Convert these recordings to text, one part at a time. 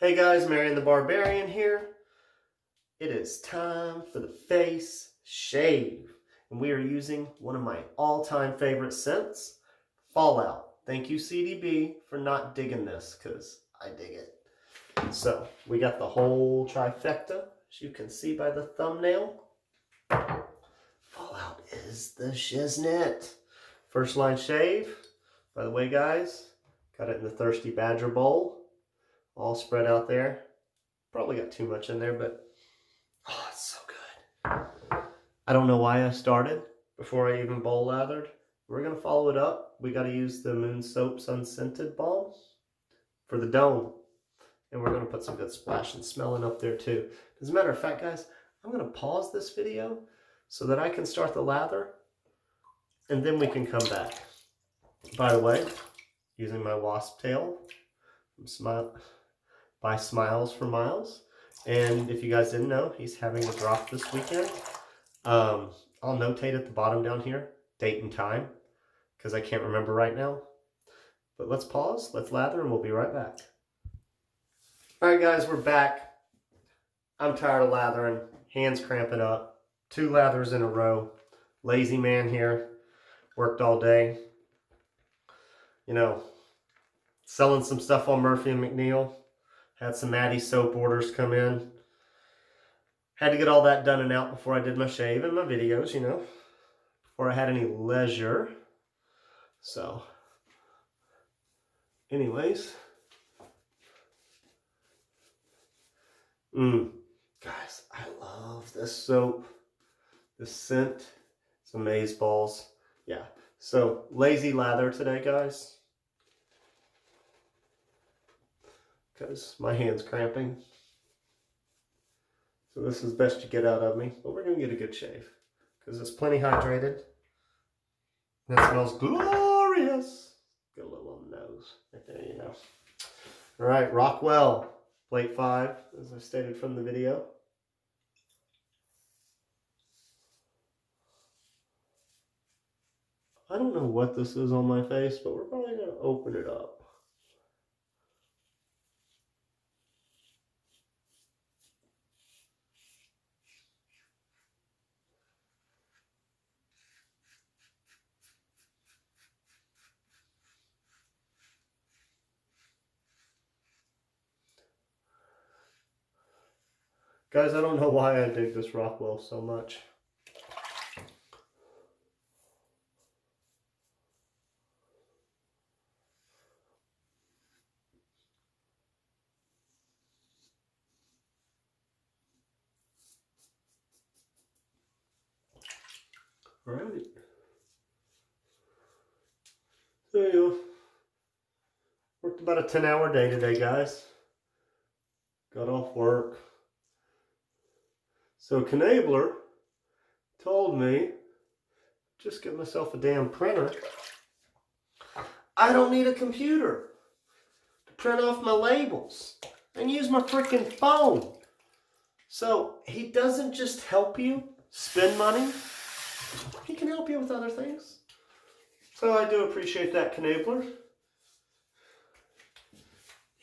Hey guys, Marion the Barbarian here. It is time for the face shave. And we are using one of my all-time favorite scents, Fallout. Thank you, CDB, for not digging this, because I dig it. So, we got the whole trifecta, as you can see by the thumbnail. Fallout is the shiznit. First line shave. By the way, guys, got it in the Thirsty Badger bowl. All spread out there. Probably got too much in there, but oh, it's so good. I don't know why I started before I even bowl lathered. We're going to follow it up. We got to use the Moon Soap's Unscented Balm for the dome. And we're going to put some good splash and smelling up there too. As a matter of fact, guys, I'm going to pause this video so that I can start the lather and then we can come back. By the way, using my wasp tail from by SmilezforMilez. And if you guys didn't know, he's having a drop this weekend. I'll notate at the bottom down here, date and time, because I can't remember right now. But let's pause, let's lather, and we'll be right back. All right, guys, we're back. I'm tired of lathering, hands cramping up. 2 lathers in a row. Lazy man here, worked all day. You know, selling some stuff on Murphy and McNeil. Had some Maddie soap orders come in. Had to get all that done and out before I did my shave and my videos, you know. Before I had any leisure. So, anyways. Guys, I love this soap. This scent. It's amazeballs. Yeah. So, lazy lather today, guys. Because my hand's cramping. So this is best you get out of me. But we're going to get a good shave. Because it's plenty hydrated. That smells glorious. Get a little on the nose. Right there, you know. Alright, Rockwell. Plate 5, as I stated from the video. I don't know what this is on my face, but we're probably going to open it up. Guys, I don't know why I dig this Rockwell so much. Alright. There you go. Worked about a 10-hour day today, guys. Got off work. So Knabler told me, just get myself a damn printer. I don't need a computer to print off my labels and use my freaking phone. So he doesn't just help you spend money, he can help you with other things. So I do appreciate that, Knabler.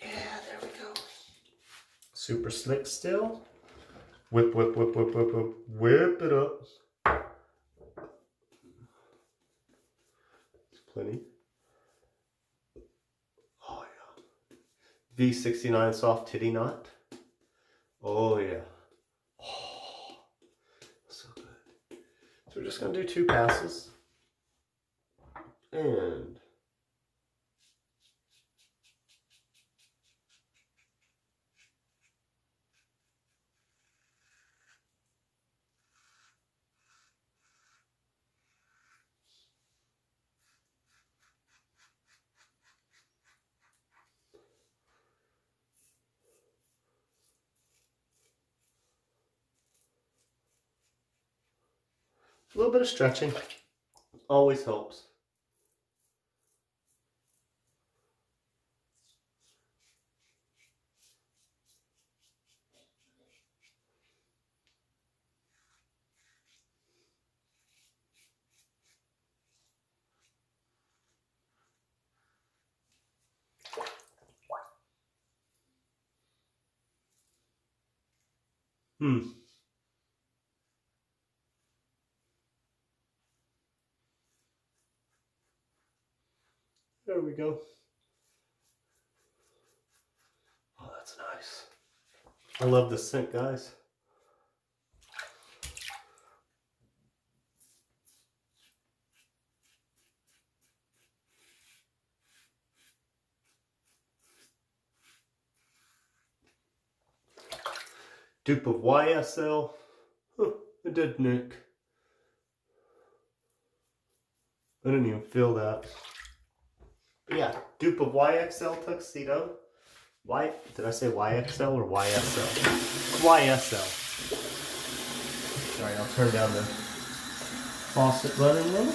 Yeah, there we go. Super slick still. Whip, whip, whip, whip, whip, whip, whip it up. It's plenty. Oh yeah. V69 soft titty knot. Oh yeah. Oh, so good. So we're just gonna do 2 passes. And a little bit of stretching always helps. There we go. Oh, that's nice. I love the scent, guys. Dupe of YSL. Huh, it did nick. I didn't even feel that. But yeah, dupe of YXL tuxedo. Did I say YXL or YSL? YSL. Sorry, I'll turn down the faucet running a little.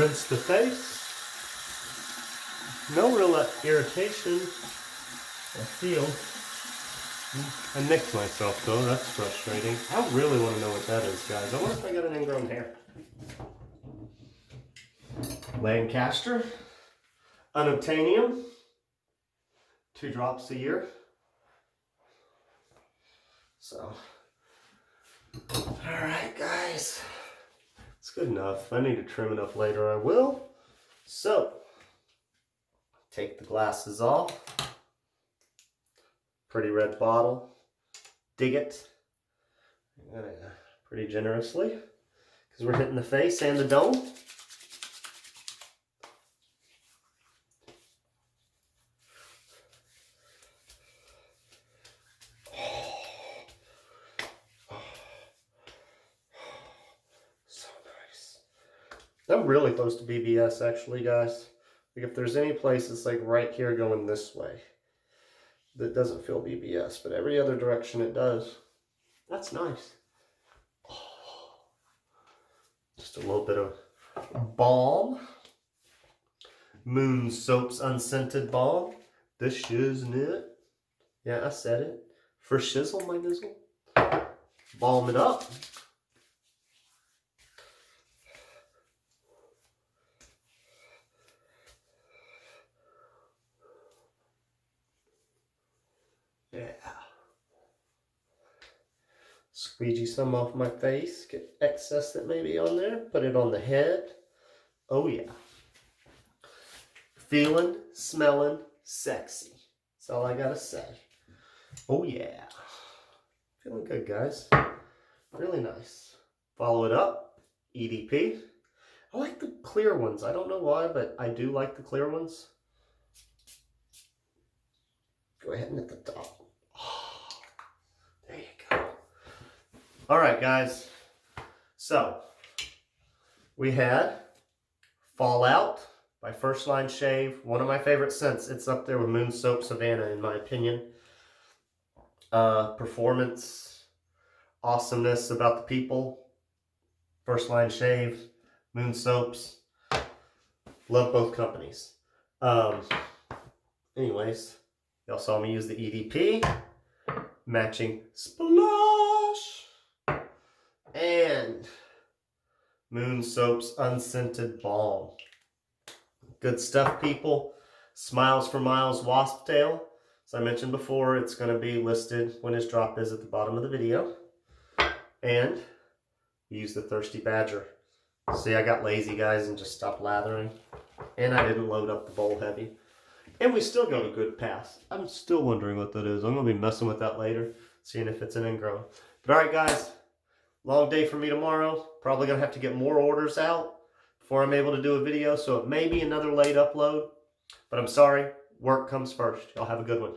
Rinse the face. No real irritation or feel. I nicked myself though, that's frustrating. I really want to know what that is, guys. I wonder if I got an ingrown hair. Lancaster. Unobtainium. 2 drops a year. So, alright guys. It's good enough. If I need to trim it up later, I will. So, take the glasses off. Pretty red bottle. Dig it. Pretty generously. Because we're hitting the face and the dome. I'm really close to BBS actually, guys. Like if there's any place that's like right here going this way that doesn't feel BBS, but every other direction it does. That's nice. Oh. Just a little bit of balm. Moon Soaps Unscented Balm. The shiznit. Yeah, I said it. For shizzle, my nizzle. Balm it up. Yeah. Squeegee some off my face. Get excess that may be on there. Put it on the head. Oh yeah. Feeling, smelling, sexy. That's all I gotta say. Oh yeah. Feeling good, guys. Really nice. Follow it up. EDP. I like the clear ones. I don't know why, but I do like the clear ones. Go ahead and hit the top. There you go. All right, guys. So, we had Fallout by First Line Shave. One of my favorite scents. It's up there with Moon Soap Savannah, in my opinion. Performance, awesomeness about the people. First Line Shave, Moon Soaps. Love both companies. Anyways, y'all saw me use the EDP. Matching Splash. And Moon Soap's Unscented Balm. Good stuff, people. SmilezforMilez Wasp Tail. As I mentioned before, it's going to be listed when his drop is at the bottom of the video. And use the Thirsty Badger. See, I got lazy, guys, and just stopped lathering. And I didn't load up the bowl heavy. And we still got a good pass. I'm still wondering what that is. I'm going to be messing with that later, seeing if it's an ingrown. But alright, guys. Long day for me tomorrow. Probably going to have to get more orders out before I'm able to do a video. So it may be another late upload. But I'm sorry. Work comes first. Y'all have a good one.